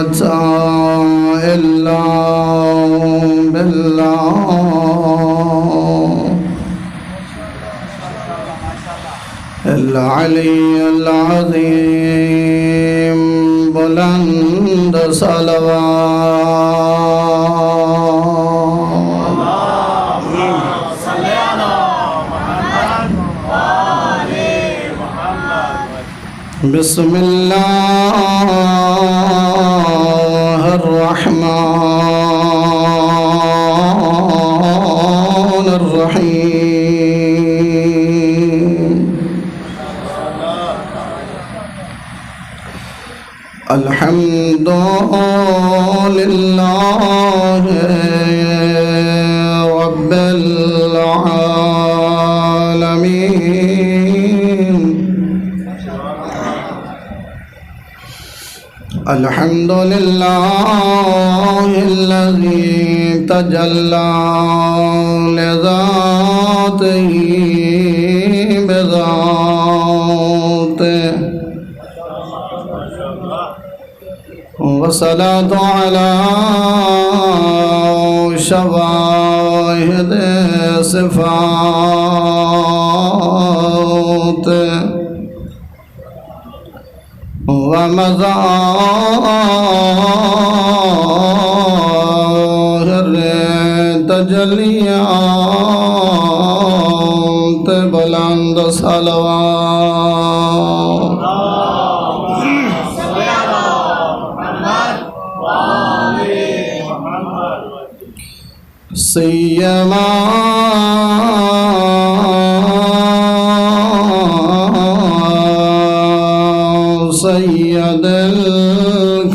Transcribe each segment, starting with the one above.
قوة إلا بالله العلي العظيم بلند صلوات صل على محمد وآل محمد بسم الله الرحمن الرحيم الحمد لله رب العالمين الحمد لله الذي تجلى لذاته بذاته والصلاة على شواهد صفاته ومظاهر تجليات بلند صلوات سيما سيد الكونين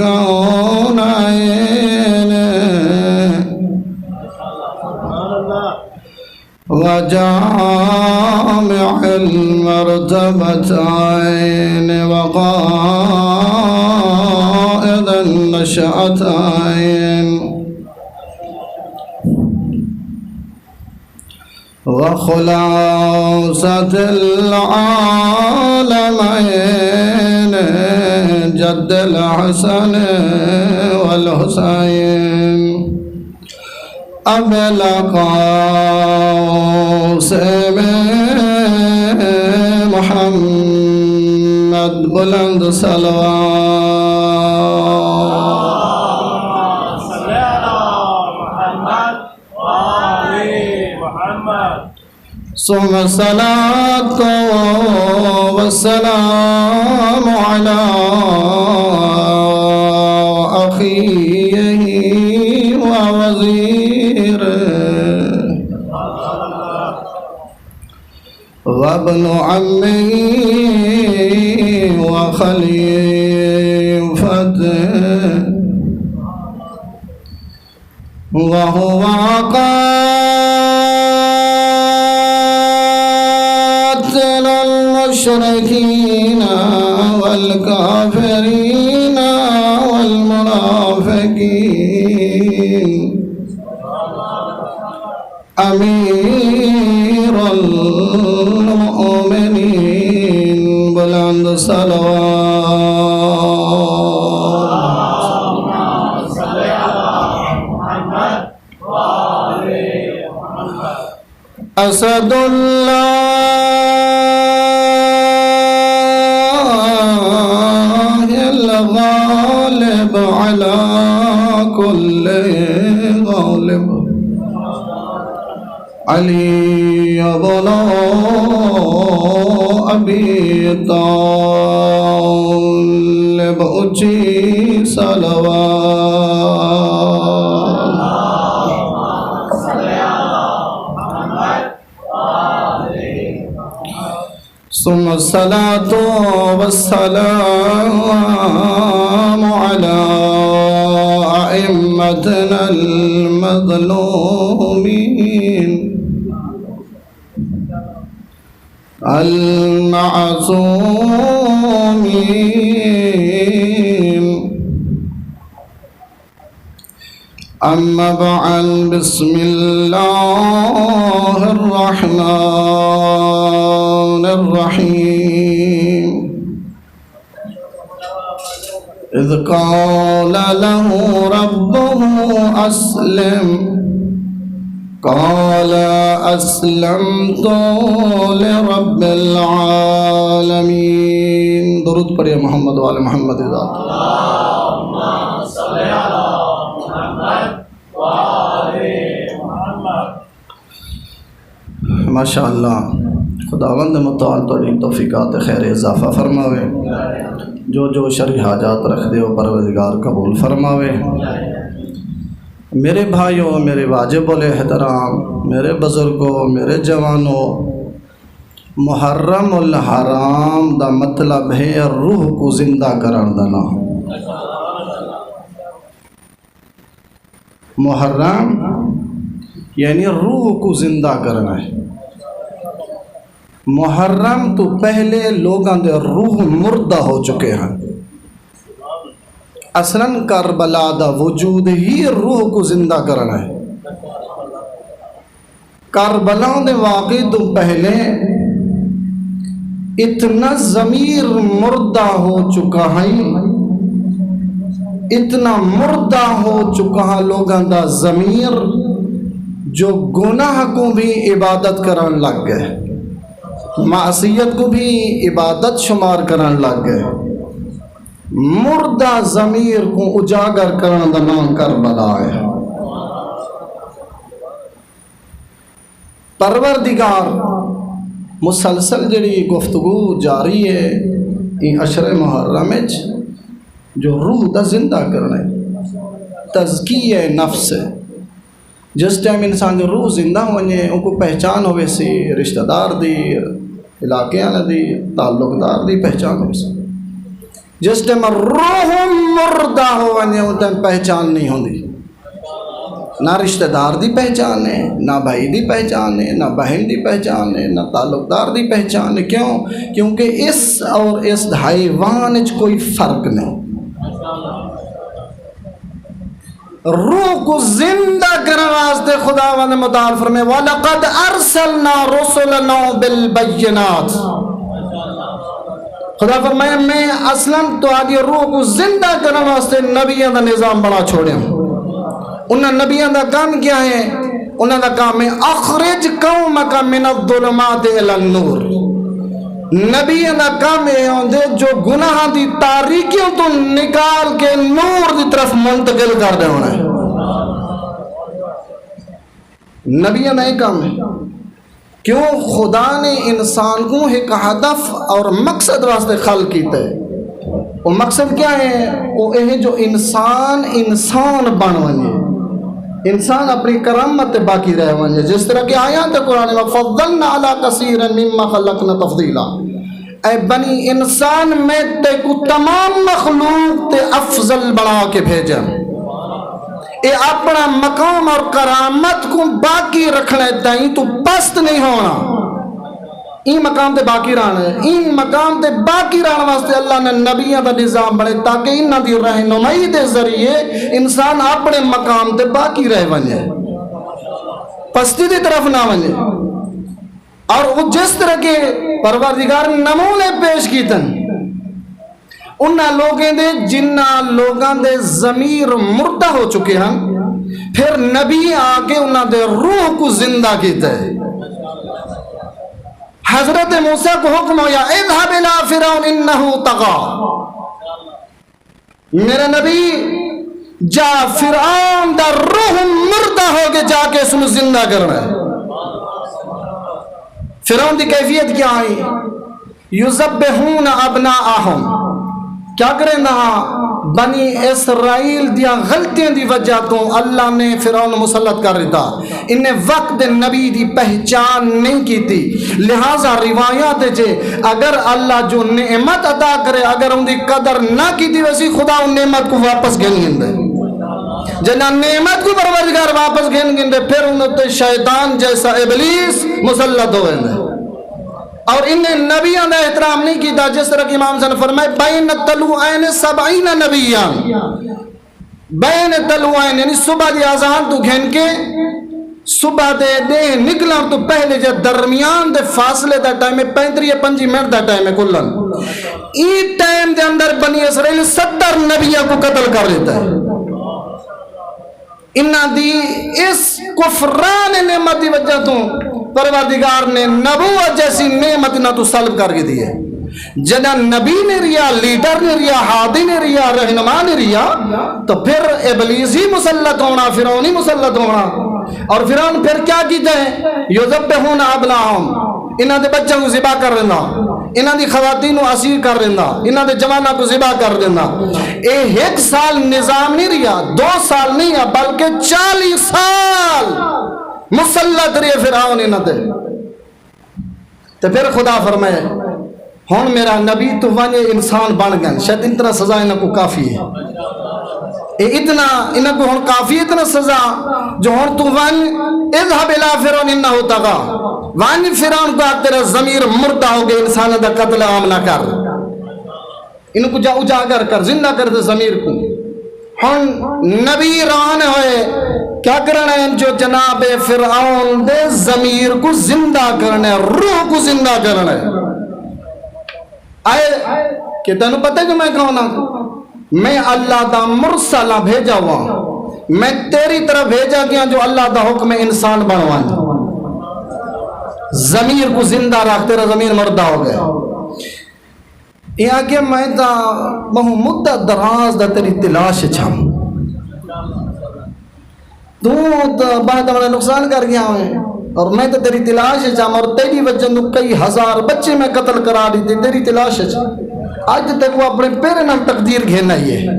وجامع المرتبتين وقائد النشأتين وخلاصة العالمين جد الحسن والحسين أبي القاسم محمد بلند صلوات صل على محمد وآل محمد ثم الصلاة والسلام على أخيه ووزيره وابن عمه وخليفته وهو قاتل المشركين والكافرين والمنافقين أمير المؤمنين بلند صلوات صل على محمد وآل محمد أسد الله الغالب على كل غالب علي بن أبي طالب أجي صلوات صل على محمد وآل ثم الصلاة والسلام على أئمتنا المظلومين المعصومين أما بعد بسم الله الرحمن الرحيم إذ قال له ربه أسلم قال أسلمت لرب العالمين. درود پڑھیے محمد وآل محمد. اللهم صل على محمد وآل محمد. ماشاءاللہ خداوند متعال توڑی توفیقات خیر اضافہ فرماوے. جو شرعی حاجات رکھ دے وہ پروردگار قبول فرماوے. میرے بھائیوں، میرے واجب الاحترام، میرے بزرگوں، میرے جوانوں، محرم الحرام دا مطلب ہے روح کو زندہ کرن دا نام. محرم یعنی روح کو زندہ کرنا ہے. محرم تو پہلے لوگاں دے روح مردہ ہو چکے ہیں. اصلاً کربلا دا وجود ہی روح کو زندہ کرنا ہے. کربلا دے واقعے تو پہلے اتنا ضمیر مردہ ہو چکا ہے، اتنا مردہ ہو چکا ہے لوگاں دا ضمیر، جو گناہ کو بھی عبادت کرن لگ گئے، معصیت کو بھی عبادت شمار کرن لگ گئے. مردہ ضمیر کو اجاگر کرن دا نام کربلا ہے. پروردگار مسلسل جڑی گفتگو جاری ہے ان اشر محرم جو روح دا زندہ کرنا ہے، تزکیہ نفس ہے. جس ٹائم انسان جو روح زندہ ہونے ان کو پہچان ہوئے سی، رشتہ دار دی، علاقے آنے دی، تعلق دار دی پہچان ہوئے سی. جس ٹائم روح مردہ ہونے ان ٹائم پہچان نہیں ہوندی. نہ رشتہ دار دی پہچان ہے، نہ بھائی دی پہچان ہے، نہ بہن دی پہچان ہے، نہ تعلق دار دی پہچان ہے. کیوں؟ کیونکہ اس اور اس حیوان وچ کوئی فرق نہیں. روح کو زندہ کرنے واسطے خداوند متعال فرمائے وَلَقَدْ أَرْسَلْنَا رُسُلَنَا بِالْبَيِّنَاتِ. خدا فرمائے میں اصلاً تو آگے روح کو زندہ کرنے واسطے نبیوں دا نظام بڑا چھوڑے ہوں. انہاں نبیوں دا کام کیا ہے؟ انہاں دا کام ہے اخرج قومک من الظلمات الی النور. نبیوں دا کام ہے جو گناہ دی تاریکیوں تو نکال کے نور دی طرف منتقل کر دے ہونا ہے. نبیوں دا ایک کام ہے. کیوں؟ خدا نے انسان کو ایک ہدف اور مقصد واسطے خلق کیتا ہے. وہ مقصد کیا ہے؟ وہ یہ جو انسان بن ونجے، انسان اپنی کرامت باقی رہ ونجے. جس طرح کہ آیات قرآن میں فضلنا علی کثیر مما خلقنا تفضیلا. اے بنی انسان میں تے کو تمام مخلوق تے افضل بنا کے بھیجا. اے اپنا مقام اور کرامت کو باقی رکھنا تائیں تو پست نہیں ہونا. این مقام تے باقی رہنا ہے. این مقام تے باقی رہنا واسطے اللہ نے نبیوں دا نظام بڑھے تاکہ انہاں دی رہنمائی دے ذریعے انسان اپنے مقام تے باقی رہ ونجے، پستی دی طرف نہ ونجے. اور وہ جس طرح کے پروردگار نمونے پیش کیتن انہاں لوگیں دے جنہاں لوگاں دے ضمیر مردہ ہو چکے ہیں، پھر نبی آکے انہاں دے روح کو زندہ کیتا ہے. حضرت موسیٰ کو حکم ہویا اذهب الى فرعون انه طغى. میرے نبی جا فرعون دا روح مردہ ہو کے جا کے اس نے زندہ کرنا ہے. فرعون دی کیفیت کیا ہے؟ یذبحون ابناءہم. کیا کریں نا بنی اسرائیل دیا غلطیاں دی وجہ تو اللہ نے فرعون مسلط کر دیتا. انہیں وقت نبی دی پہچان نہیں کی تھی. لہٰذا روایات جے اگر اللہ جو نعمت عطا کرے اگر ان دی قدر نہ کی تھی ویسی خدا ان نعمت کو واپس گھن دے. جنہاں نعمت کو پروردگار واپس گھن دے پھر انہوں تے شیطان جیسا ابلیس مسلط ہوئے دے. اور انہیں نبیوں نے احترام نہیں کیتا. جس طرح کہ امام صلی فرمائے بین طلوعین 70 نبیان. بین طلوعین یعنی صبح دی اذان تو گھن کے صبح دے نکلا تو پہلے جب درمیان دے فاصلے دا ٹائم ہے 35 منٹ دا ٹائم ہے کلن. ای ٹائم دے اندر بنی اسرائیل 70 نبی نبیوں کو قتل کر دیتا ہے. انہاں دی اس کفران نعمت کی وجہ تو پروردگار نے نبوت جیسی نعمت نہ تو سلب کر کے دی ہے. جنا نبی نے ریا، لیڈر نے ریا، ہادی نے ریا، رہنما نے ریا، تو پھر ابلیس ہی مسلط ہونا، فرعون ہی مسلط ہونا. اور فرعون پھر کیا کیتا ہے؟ یذبحون ابناءہم، انہاں دے بچوں کو ذبح کر دینا، انہاں دی خواتین کو اسیر کر دینا، انہاں دے جواناں کو ذبح کر دینا. اے 1 سال نظام نہیں رہا، 2 سال نہیں ہے، بلکہ 40 سال مسلط رہے فرعون انہاں دے. تو پھر خدا فرمائے ہن میرا نبی تو ونجے انسان بن گئے، شاید اتنا سزا انہاں کو کافی ہے. اتنا انہاں کو ہن کافی اتنا سزا جو ہن تو ون اذهب الى فرعون انه طغى، ون فرعون کو تیرا ضمیر مردہ ہو گئے، انسان دا قتل عام نہ کر، ان کو جا اجاگر کر، زندہ کر دے ضمیر کو. ہن نبی روان ہوئے کیا کرنا ہے؟ جو جناب فرعون دے ضمیر کو زندہ کرنا ہے، روح کو زندہ کرنا ہے. آئے کہ تینوں پتہ ہے کہ میں کون ہوں؟ میں اللہ دا مرسلہ بھیجا ہوا، میں تیری طرف بھیجا گیا جو اللہ دا حکم انسان بنوان. ضمیر کو زندہ رکھ، تیرا ضمیر مردہ ہو گیا. یہ آگے میں دا بہو مدت دراز دا تیری تلاش چھم، تو بہت بڑا نقصان کر گیا ہوں، اور میں تو تیری تلاش چھم، اور تیری وجہ تو کئی ہزار بچے میں قتل کرا دی تھی، تیری تلاش چھم. آج تک وہ اپنے پیرے نام تقدیر گھیرنا ہی ہے،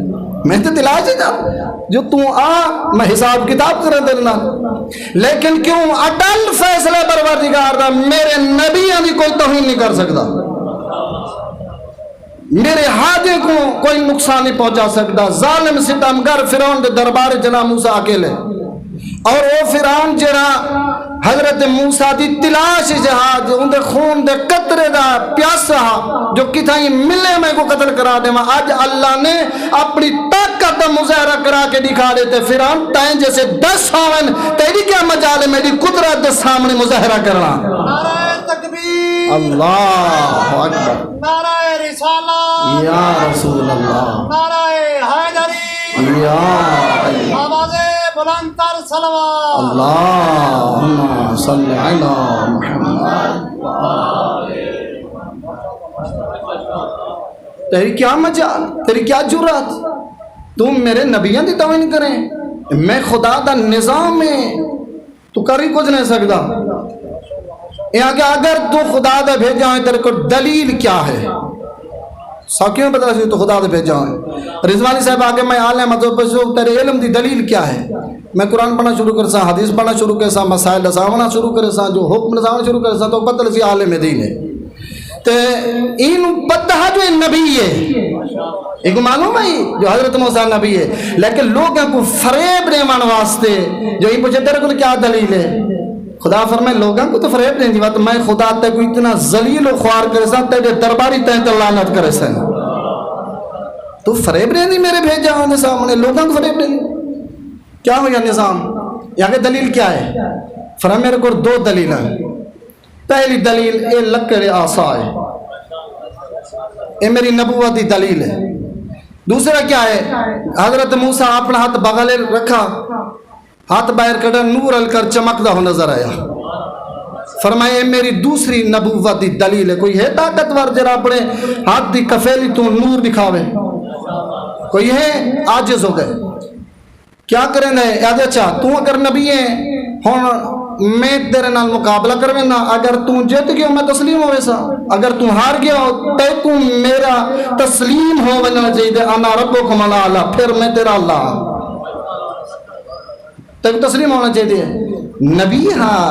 میں تو تلاش چھم جو تو آ میں حساب کتاب کریں دینا. لیکن کیوں اٹل فیصلہ پروردگار دا میرے نبیوں کی کوئی توہین نہیں کر سکتا، میرے ہادے کو کوئی نقصان نہیں پہنچا سکتا. ظالم ستمگر فرعون دے دربار جناب موسیٰ اکیلے، اور وہ فرعون جڑا حضرت موسیٰ دی تلاش جہاد ان دے خون دے قطرے دا پیاسا جو کتھائی ملے میں کو قتل کرا دے. آج اللہ نے اپنی طاقت دا مظاہرہ کرا کے دکھا دیتے فرعون تائیں جیسے 10 آون تیری کیا مجال ہے میری قدرت دے سامنے مظاہرہ کرنا. نعرہ تکبیر، اللہ اکبر، نعرہ رسالہ، یا رسول اللہ، نعرہ حیدری، یا علی، آواز بلند تر صلوات. اللہم صلی علی محمد. تیری کیا مجال، تیری کیا جرات، تم میرے نبیوں کی توہین کریں؟ میں خدا دا نظام میں تو کر ہی کچھ نہیں سکتا. یہاں کہ اگر تو خدا دا بھیجا ہے تیرے کو دلیل کیا ہے؟ ساکیوں بتا رہی تو خدا دا بھیجا ہے. رضوانی صاحب آگے میں عالم مذہب پر تیرے علم دی دلیل کیا ہے؟ میں قرآن پڑھنا شروع کر سا، حدیث پڑھنا شروع کر سا، مسائل لساونا شروع کر سا، جو حکم لساونا شروع کر سا، تو پتہ لسی عالم دین ہے. تو ان پتہ جو نبی ہے، ایک معلوم ہے جو حضرت موسیٰ نبی ہے، لیکن لوگوں کو فریب دینے واسطے جو ان پوچھے تیرے کو کیا دلیل ہے؟ خدا فرمائے لوگوں کو تو فریب نہیں دی بات، میں خدا تے کو اتنا ذلیل و خوار کرے سا تیرے درباری تہت لعنت کرے سا. تو فریب نہیں دی میرے بھیجا ہونے سامنے، لوگوں کو فریب نہیں. کیا ہو یا نظام؟ یہاں کہ دلیل کیا ہے؟ فرمائے میرے کو 2 دلیل ہیں. پہلی دلیل اے لکڑ آسا ہے، اے میری نبوتی دلیل ہے. دوسرا کیا ہے؟ حضرت موسیٰ اپنا ہاتھ بغلے رکھا، ہاتھ باہر کڑا، نور ال کر چمکتا ہو نظر آیا. فرمائے میری دوسری نبوتی دلیل ہے. کوئی ہے طاقتور جرا اپنے ہاتھ دی کفیلی تو نور دکھاوے؟ کوئی ہے؟ عاجز ہو گئے. کیا کریں گے؟ یاد اچھا تو اگر نبی ہے ہوں میں تیرے نال مقابلہ کرویں نا، اگر تو جیت گیا میں تسلیم ہوئے سا، اگر تو ہار گیا تو میرا تسلیم ہو بننا چاہیے. انا ربکم الاعلی، پھر میں تیرا اللہ، تب تسلیم ہونا چاہیے. نبی ہاں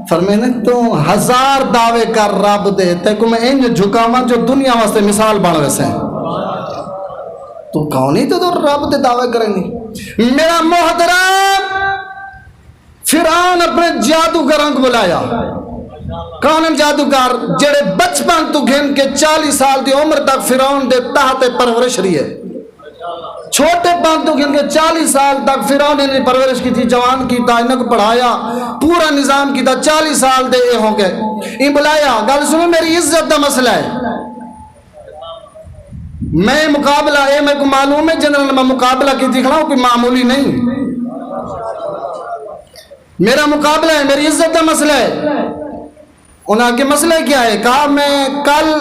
فرمائے تو 1000 دعوے کر رب دے تے کو میں انج جھکاواں جو دنیا واسطے مثال بن ویسے. تو کون ہی تو رب دے دعوے کریں گے؟ میرا محترم فرعون اپنے جادوگراں کو بلایا. کون جادوگر جڑے بچپن تو گھن کے 40 سال دی عمر تک فرعون دے تحت پرورش رہی ہے. چھوٹے پان تو گھن کے 40 سال تک فرعون نے پرورش کی تھی، جوان کی تھا، انہیں کو پڑھایا، پورا نظام کی تھا. 40 سال دے اے ہوں گے. ان بلایا گل سنو، میری عزت دا مسئلہ ہے، میں مقابلہ ہے میں کو معلوم ہے جنرل میں مقابلہ کی دکھ رہا ہوں کوئی معمولی نہیں. میرا مقابلہ ہے, میری عزت کا مسئلہ ہے. انہاں کے مسئلہ کیا ہے؟ کہا میں کل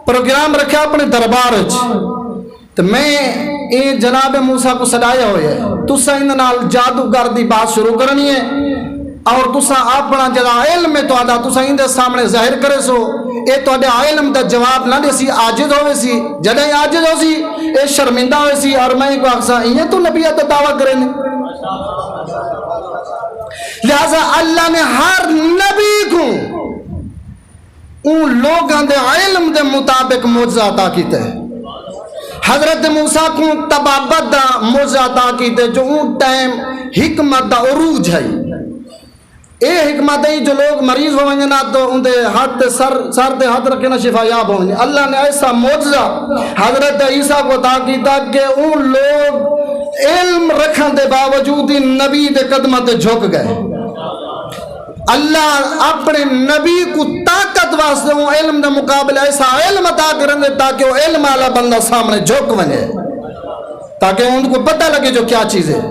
پروگرام رکھا اپنے دربار تو میں یہ جناب موسیٰ کو سڈایا ہوئے ہے تسا ان نال جادوگر دی بات شروع کرنی ہے اور تسا اپنا جڑا علم ہے تہاڈا تسا ان دے سامنے ظاہر کرے سو. اے تہاڈے علم دا جواب نہ دے سی, عاجز ہوئے سی. جڑے عاجز ہو سی اے شرمندہ ہوئے سی اور میں کو آکھسا یہ تو نبیت دا دعویٰ کرے نے. لہذا اللہ نے ہر نبی کو ان لوگاں دے علم دے مطابق معجزہ عطا کیتے. حضرت موسیٰ کو طبابت دا معجزہ عطا کیتے جو ان ٹائم حکمت دا عروج ہے. اے حکمت ہے جو لوگ مریض ہوئیں نا تو ان دے ہاتھ تے سر تے ہاتھ رکھے نا شفا یاب ہوئیں. اللہ نے ایسا معجزہ حضرت عیسیٰ کو عطا کیتا کہ ان لوگ علم رکھن دے باوجود ہی نبی دے قدمت جھک گئے. اللہ اپنے نبی کو طاقت واسطے وہ علم دے مقابلے ایسا علم عطا کریں دے تاکہ وہ علم والا بندہ سامنے جھک بنے, تاکہ ان کو پتہ لگے جو کیا چیز ہے.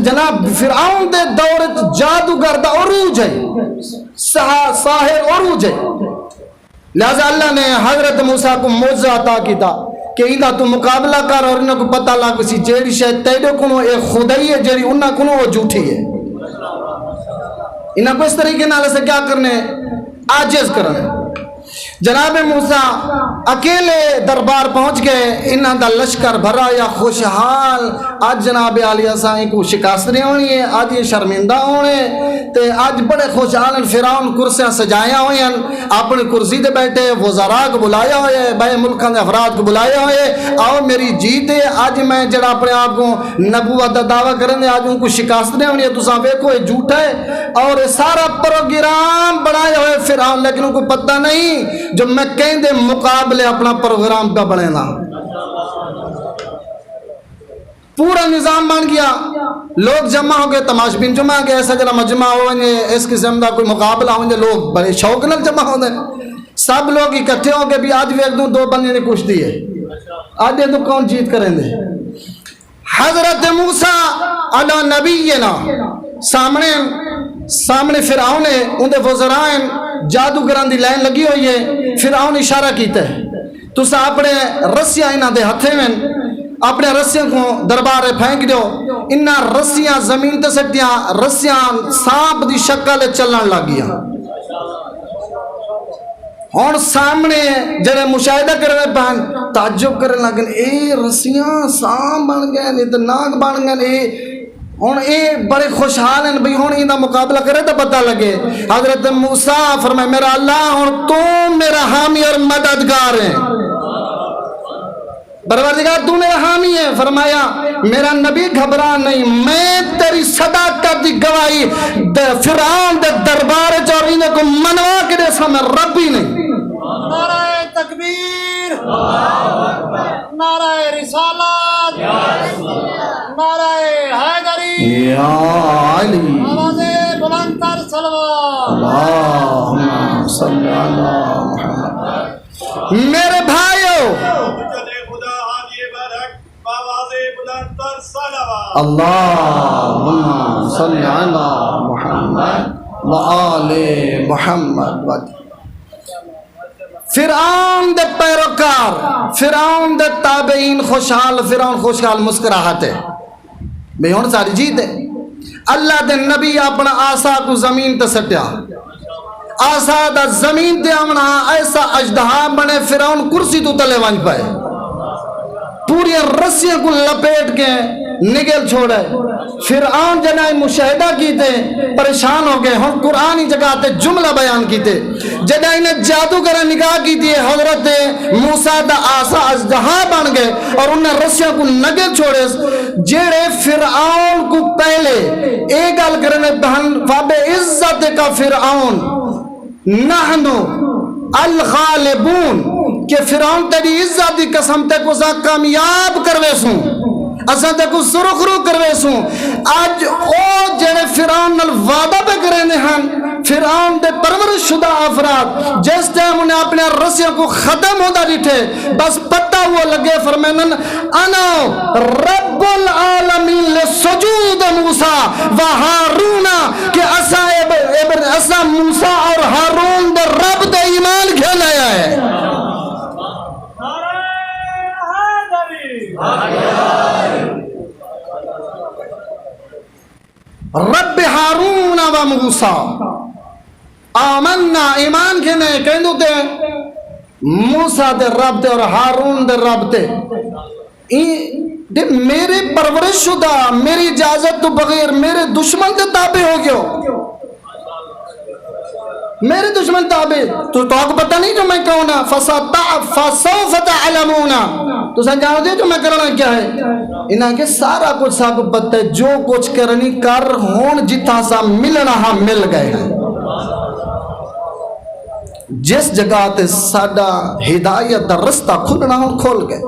جناب فرعون دے دور جادوگر دا عروج ہے, ساحر عروج ہے. لہذا اللہ نے حضرت موسیٰ کو معجزہ عطا کیتا کہ انہاں تو مقابلہ کر اور انہاں کو پتہ لگ سی جیڑی شاید تیرے کو ایک خدائی ہے جیڑی انہاں کو وہ جھوٹی ہے. انہاں کو اس طریقے نال سے کیا کرنے عاجز کرنے. جناب موسیٰ اکیلے دربار پہنچ گئے, انہاں دا لشکر بھرا یا خوشحال. آج جناب عالیہ سائیں کو شکاستری ہونی ہے, آج یہ شرمندہ ہونے تے آج بڑے خوشحال. فرعون کرسیاں سجایا ہوئے ہیں, اپنی کرسی تے بیٹھے, وزراء کو بلایا ہوئے, بے ملکاں دے افراد کو بلایا ہوئے. آؤ میری جیت ہے, آج میں جڑا اپنے آپ کو نبوت دا دعویٰ کریں دے, آج ان کو شکاستری ہونی ہے. تساں ویکھو یہ جھوٹا ہے اور سارا پروگرام بنایا ہوئے فرعون, لیکن ان کو پتہ نہیں جو میں کہیں دے مقابلے اپنا پروگرام کا بنے نا. پورا نظام بن گیا, لوگ جمع ہو گئے, تماشبین جمع ہو گئے. ایسا جڑا مجمع ہوئے اس قسم دا کوئی مقابلہ ہوئے, لوگ بڑے شوق نال جمع ہو گئے. سب لوگ اکٹھے ہو گئے بھی آج بھی ایک دو بندے نے کشتی ہے, آج یہ تو کون جیت کریں دے. حضرت موسیٰ علی نبینا سامنے فرعون ہے, ان دے وزرائیں جادوگران دی لائن لگی ہوئی ہے. فرعون اشارہ کیتا ہے تسا اپنے رسیاں انہاں دے ہتھے میں, اپنے رسیاں کو دربار پھینک دیو. انہاں رسیاں زمین تے سٹیاں, رسیاں سانپ دی شکل چلن لگ گیا. ہن سامنے جڑے مشاہدہ کرنے پہن تعجب کرنے لگے, اے رسیاں سانپ بن گئے نے تے ناگ بن گئے. ہن اے بڑے خوشحال ہیں بھئی ہن انہاں مقابلہ کرے تو پتہ لگے. حضرت موسیٰ فرمائے میرا اللہ ہن تو میرا حامی اور مددگار ہے, پروردگار تو میرا حامی ہے. فرمایا میرا نبی گھبرا نہیں, میں تیری صداقت دی گواہی فرعون دے دربار چ اور انہاں کو منوا کے دے سامنے رب ہی نہیں. نعرہ تکبیر, نعرہ رسالت, نعرہ حیدری, یا علی آواز بلند تر صلوات. اللہم صلی علی محمد. میرے بھائیو اللہم صلی علی محمد وآل محمد. فرعون دے پیروکار, فرعون دے تابعین خوشحال, فرعون خوشحال مسکراہٹ ہے بھئی ہون ساری جیت ہے. اللہ دے نبی اپنا آسا کو زمین تے سٹیا, آسا دا زمین تے آمنا ایسا اجدہا بنے فرعون کرسی تو تلے وانج پائے, پوری رسیاں کو لپیٹ کے نگل چھوڑے. فرعون جنائے مشاہدہ کیتے پریشان ہو گئے. ہم قرآنی جگہ تے جملہ بیان کیتے جنائے نے جادوگر نگاہ کیتے حضرت موسیٰ دا آسا اجدہا بن گئے اور انہیں رسیاں کو نگل چھوڑے. جیڑے فرعون کو پہلے ایک گل کرنے بہن فاب عزت کا فرعون نحنو الغالبون, کہ فرعون تیری عزت دی قسم تے کو کامیاب کروے سوں, اساں تے کو سرخرو کروے سوں. آج او جڑے فرعون نال وعدہ پہ کرنے ہن, فرعون دے پرورش شدہ افراد جس ٹائم انہیں اپنے رسیوں کو ختم ہوتا ڈٹھے بس پتہ ہوا لگے فرمینن انا رب العالمین لسجود موسیٰ و ہارون کہ اسا موسیٰ اور ہارون دے رب دے ایمان کھیل آیا ہے رب ہارون و موسیٰ آمنا ایمان کھینے کہیں دوتے موسیٰ دے رب دے اور ہارون دے رب دے میرے پرورش شدہ میری اجازت تو بغیر میرے دشمن دے تابع ہو گیا میرے دشمن تابع تو آپ پتہ نہیں جو میں کہوں نا فَسَوْفَ تَعْلَمُونَ تو سن جانو دے جو میں کرنا کیا ہے انہاں کے سارا کچھ ساکھ پتہ ہے جو کچھ کرنی کر ہون جتھا سا ملنا ہاں مل گئے ہیں جس جگہ تے ساڑا ہدایت دا رستہ کھلنا ہوں کھول گئے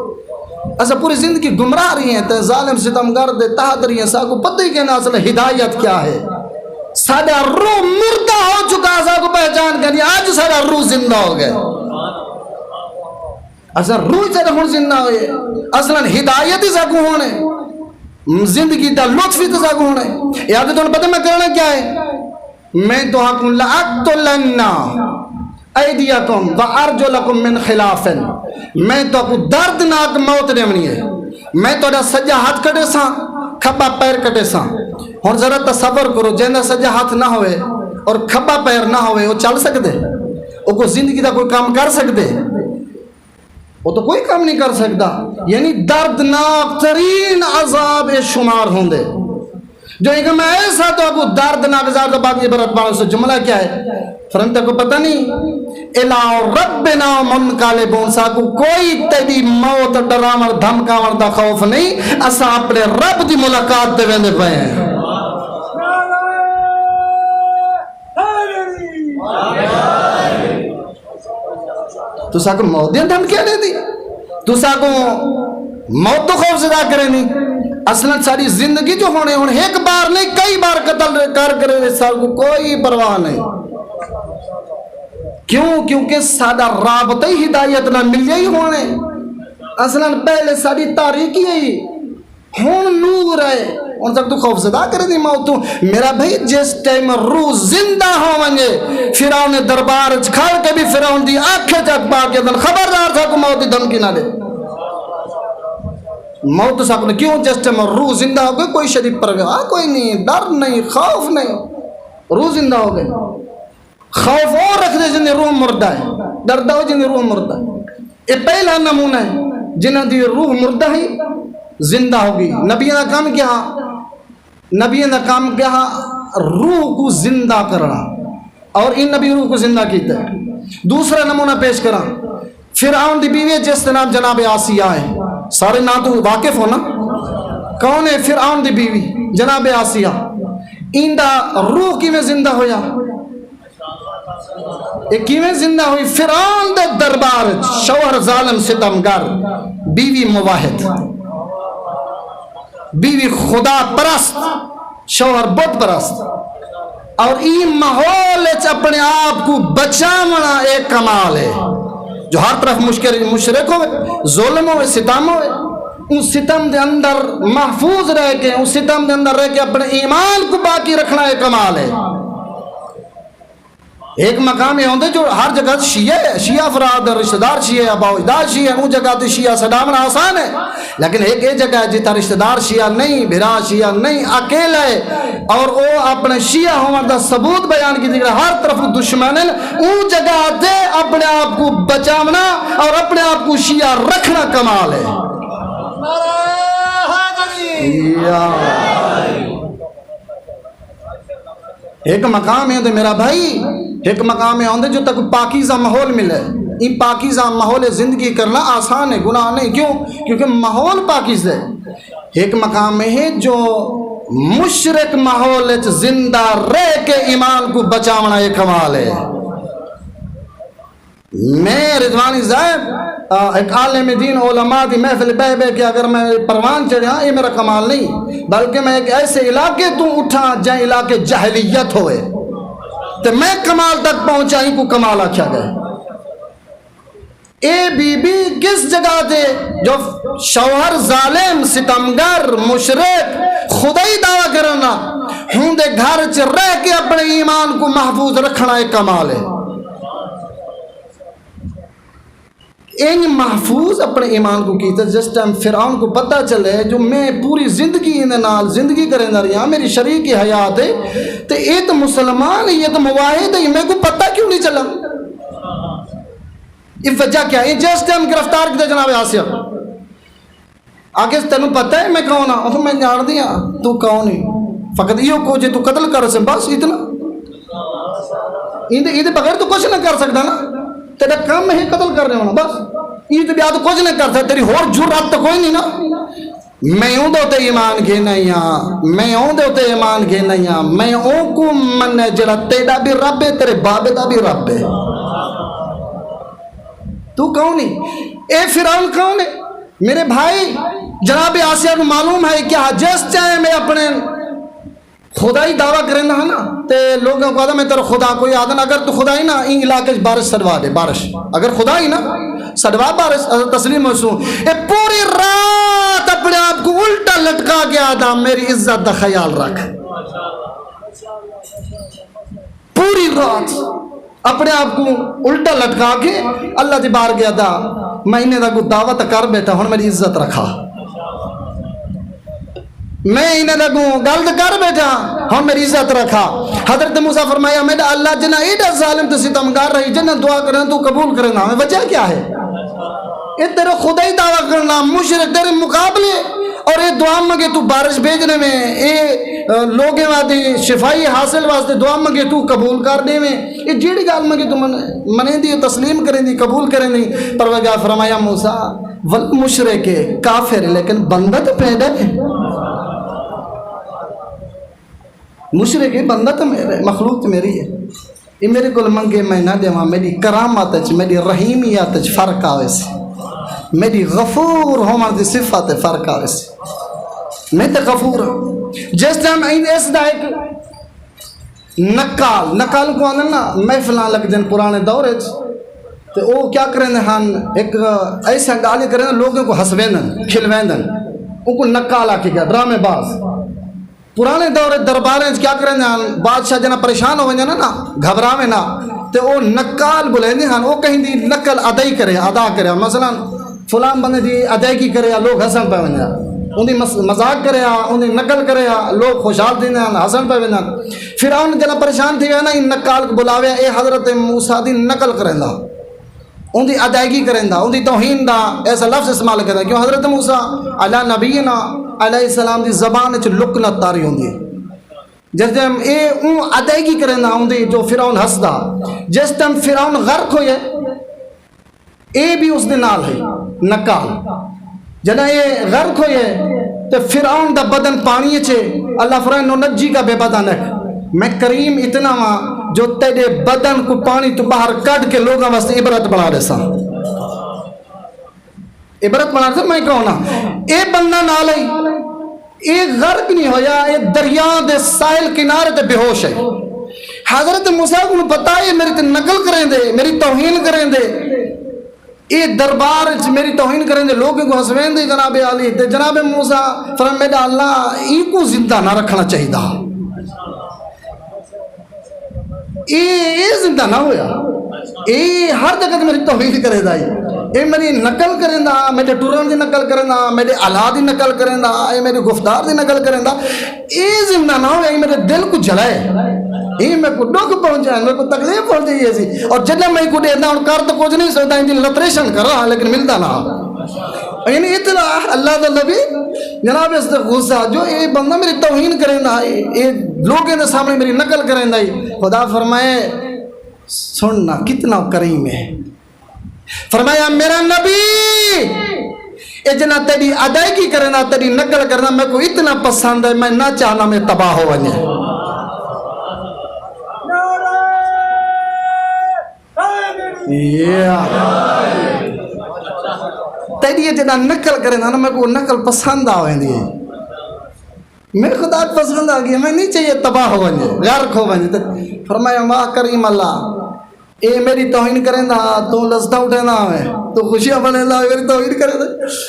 ایسا پوری زندگی گمراہ رہی ہیں تے ظالم ستمگر دے تحت رہی ہیں ساکو پتہ ہی کہنا اصل ہدایت کیا ہے ساڑا روح مردہ ہو چکا ساکو پہچان کرنی آج ساڑا روح زندہ ہو گئے اصلا روح ساڑا ہون زندہ ہوئے اصلا ہدایت ہی ساکو ہونے زندگی دا لطفی تا ساکو ہونے یاد تو پتہ میں کرنا کیا ہے میں تو حکم لَأَقْتُلَنَّا ایدیکم و ارجلکم من خلافن میں تو کو دردناک موت دیونی ہے میں تو سجا ہاتھ کٹے سا کھبا پیر کٹے سا اور ذرا تصور کرو جیندہ سجا ہاتھ نہ ہوئے اور کھبا پیر نہ ہوئے وہ چل سکتے وہ کو زندگی دا کوئی کام کر سکتے وہ تو کوئی کام نہیں کر سکتا یعنی دردناک ترین عذاب شمار ہوں دے جو ایک میں ایسا تو آپ کو دردناک عذاب بعد یہ برات باروں سے جملہ کیا ہے فرمتا کو پتہ نہیں الہ ربنا منقلبون ساکو کوئی تیری موت ڈرامر دھمکاور دا خوف نہیں اسا اپنے رب دی ملاقات دے ویندے پئے ہیں تو ساکو موت دیا دھمکیا دے دی تو ساکو موت تو خوف زدہ کرے نہیں اصلا ساری زندگی جو ہونے ایک بار نہیں کئی بار قتل کر کرے ساکو کوئی پرواہ نہیں کیوں کیونکہ سادہ رابطہ ہی ہدایت نہ مل جائی ہونے اصلا پہلے ساری تاریکی ہے ہون نور ہے ان تک تو خوف زدہ کر دی موتوں میرا بھائی جس ٹائم روح زندہ ہو منگے فیرون دربار کھڑ کے بھی فیرون دی آنکھیں چک پا کے دن خبردار تھا کو موتی دھمکی نہ دے موت صاحب نے کیوں جس ٹائم روح زندہ ہو گئے کوئی شریف پر گیا کوئی نہیں ڈر نہیں خوف نہیں روح زندہ ہو گئے خوف اور رکھ دے جنہیں روح مردہ ہے دردہ ہو جنہیں روح مردہ ہے یہ پہلا نمونہ ہے جنہیں دی روح مردہ ہی زندہ ہوگی نبی نے کام کیا روح کو زندہ کرنا اور ان نبی روح کو زندہ کیتا ہے دوسرا نمونہ پیش کرا فرعون دی بیوی جس نام جناب آسیہ ہے سارے نام تو واقف ہو نا کون ہے فرعون دی بیوی جناب آسیہ ان دا روح کی میں زندہ ہویا ایک کیویں زندہ ہوئی فرعون دے دربار شوہر ظالم ستمگر بیوی مواحد بیوی خدا پرست شوہر بت پرست اور این ماحول اپنے آپ کو بچاونا ایک کمال ہے جو ہر طرف مشرک ہوئے ظلم ہوئے ستم ہوئے ان ستم دے اندر محفوظ رہ کے ان ستم دے اندر رہ کے اپنے ایمان کو باقی رکھنا ایک کمال ہے ایک مقام یہ ہوندے جو ہر جگہ شیعہ ہے شیعہ افراد رشتہ دار شیعہ ہے ابا اجداد شیعہ ہے ان جگہ تے شیعہ صدامنا آسان ہے لیکن ایک جگہ ہے جتا رشتہ دار شیعہ نہیں بھرا شیعہ نہیں اکیلا ہے اور وہ اپنے شیعہ ہونے دا ثبوت بیان کی دیگر ہر طرف دشمن ہے ان جگہ تے اپنے آپ کو بچاونا اور اپنے آپ کو شیعہ رکھنا کمال ہے ایک مقام ہے تو میرا بھائی ایک مقام ہے جو تک پاکیزہ ماحول ملے ان پاکیزہ ماحول زندگی کرنا آسان ہے گناہ نہیں کیوں کیونکہ ماحول پاکیزہ ہے ایک مقام ہے جو مشرک ماحول زندہ رہ کے ایمان کو بچاونا ایک کمال ہے میں رضوانی صاحب ایک عالم دین علماء دی محفل بہ بہ کہ اگر میں پروان چڑھا یہ میرا کمال نہیں بلکہ میں ایک ایسے علاقے تو اٹھا جہاں علاقے جہلیت ہوئے تو میں کمال تک پہنچائی کو کمال آکھا گئے. اے بی بی کس جگہ دے جو شوہر ظالم ستمگر مشرک خدائی دعویٰ کرنا ہوں دے گھر چ رہ کے اپنے ایمان کو محفوظ رکھنا ایک کمال ہے. این محفوظ اپنے ایمان کو کیتا جس ٹائم فرعون کو پتہ چلے جو میں پوری زندگی نال زندگی کریں رہا میری شریک حیات ہے تو یہ تو مسلمان ہے یہ تو مواحد ہے میرے کو پتہ کیوں نہیں چلا. یہ وجہ کیا ہے؟ جس ٹائم گرفتار کیا جناب آسیہ آگے تینوں پتہ ہے میں کون ہاں؟ تو میں جان دیا تو کون ہے فقط یہ کو جے تو قتل کر سے بس اتنا یہ بغیر تو کچھ نہ کر سکتا نا تیرا کام ہے قتل کرنے ہونا بس یہ تو بیاد کچھ نہیں کر سکتا تیری ہور جرات تو کوئی نہیں نا. میں ہوں دے ایمان گے نہیں ہاں میں ہوں دے ایمان گے نہیں ہاں میں ہوں کو من جڑا تیرا بھی رب ہے تیرے باب دا بھی رب ہے. تو کون ہے؟ اے فرعون کون ہے؟ میرے بھائی جناب آسیہ کو معلوم ہے کیا جس چاہے میں اپنے خدائی دعویٰ کریں نا نا تے لوگوں کو آدھا میں تیرا خدا کوئی آدھا اگر تو خدائی نا این علاقے بارش سڑوا دے بارش اگر خدائی نا سڑوا بارش تسلیم محسوم اے پوری رات اپنے آپ کو الٹا لٹکا کے آدھا میری عزت دا خیال رکھ پوری رات اپنے آپ کو الٹا لٹکا کے اللہ دی بار گیا تھا مہینے دا کو دعوت کر بیٹھا ہوں میری عزت رکھا میں انہیں لگوں گلد کر بیٹھا ہم میری عزت رکھا. حضرت موسیٰ فرمایا میرا اللہ جنہ ایڈا ظالم تو ستمگار رہی جنہ دعا کرنا تو قبول کرنا ہمیں وجہ کیا ہے؟ یہ تیرے خدائی دعویٰ کرنا مشرک تیرے مقابلے اور یہ دعا مگے تو بارش بھیجنے میں یہ لوگیں واسطے شفائی حاصل واسطے دعا مگے تو قبول کرنے میں یہ جیڑی گال مگے تو منیں دی تسلیم کریں دی قبول کریں دی. پروردگار فرمایا موسیٰ والمشرک کافر لیکن بندہ تو پیدا ہے مشرک ہے بندہ تو میرے مخلوق تو میری ہے یہ میرے کو منگے میں نہ دیواں میری کرامات میری رحیمیات فرق آوے سے میری غفور ہومر دی صفات فرق آوے سے میں تو غفور ہوں. جس ٹائم اس دا ایک نکال کو آنا نا محفلاں لگ دن پرانے دورے تو وہ کیا کریں ہن ایک ایسا گالی کریں لوگوں کو ہسویندن کھلویندن ان کو نکال آ کے گیا ڈرامے باز پرانے دور درباریں کیا کریں بادشاہ جنا پریشان ہو جانا نا گھبراوے نا تو وہ نکال بلیں دے ہن وہ کہیں دی نقل ادائی کرے ادا کرے مثلا فلان بندے دی ادائیگی کرے لوگ حسن پہ ونجا ان دی مذاق کرے ان دی نقل کرے لوگ خوشحال دیں حسن پہ ونجا. فرعون جنا پریشان تھی نا ان نکال کو بلاوے اے حضرت موسیٰ دی نقل کریں دا ان دی ادائیگی کریں دا ان دی توہین دا ایسا لفظ استعمال کریں کیوں حضرت موسیٰ علی نبینا علیہ السلام دی زبان چ لکنت تاری ہوں دی جس ٹائم اے اون ادائیگی کریں دا ہوں دی جو فرعون ہس دا جس ٹائم فرعون غرق ہوئے اے بھی اس دے نال ہے نکال جنا یہ غرق ہوئے تو فرعون دا بدن پانی چھے اللہ فرمائے نو نجی کا بے بدنک میں کریم اتنا ہاں جو تیرے بدن کو پانی تو باہر کٹ کے لوگاں واسطے عبرت بنا دے سا عبرت بنا دے میں کہوں نا اے بندہ نالی اے غرق نہیں ہویا اے دریا دے سائل کنارے تے بے ہوش ہے. حضرت موسیٰ کو پتا ہے میری تے نقل کریں دے میری توہین کریں دے اے دربار میری توہین کریں دے لوگوں کو ہسوین دے جناب علی تے جناب موسیٰ فرمائے میرا اللہ ای کو زندہ نہ رکھنا چاہیے دا اے زندہ نہ ہویا اے ہر جگہ میری توہین کرے دا اے میری نقل کریں دا میرے ٹورن دی نقل کریں دا میرے اعلیٰ دی نقل کریں دا اے میری گفتار دی نقل کریں دا اے زندہ نہ ہویا اے میرے دل کو جلائے اے میں کو ڈوک پہنچا ہے میں کو تکلیف پہنچ جائیے سی اور جنہ میں کو دینا ان کار تو کچھ نہیں سوتا ان لطریشن کر رہا لیکن ملتا نہ یعنی اتنا اللہ دا نبی جناب اس غصہ جو اے بندہ میری توہین کریں دا اے لوگوں کے سامنے میری نقل کریں دا خدا فرمائے سننا کتنا کریم ہے فرمایا میرا نبی اے جنا تیری ادائیگی کرنا تیری نقل کرنا میں کو اتنا پسند ہے میں نہ چاہنا میں تباہ ہو ونجے تیری جنا نقل کرنا میں کو نقل پسند آویں دی میں خدا کو پسند آ گیا، میں نہیں چاہیے تباہ ہو بنے غرق ہو بنے. فرمایا واہ کریم اللہ، اے میری توہین کریں دا تو لذتہ اٹھے نہ ہوئے تو خوشیاں بنے دا میری توہین کریں دا.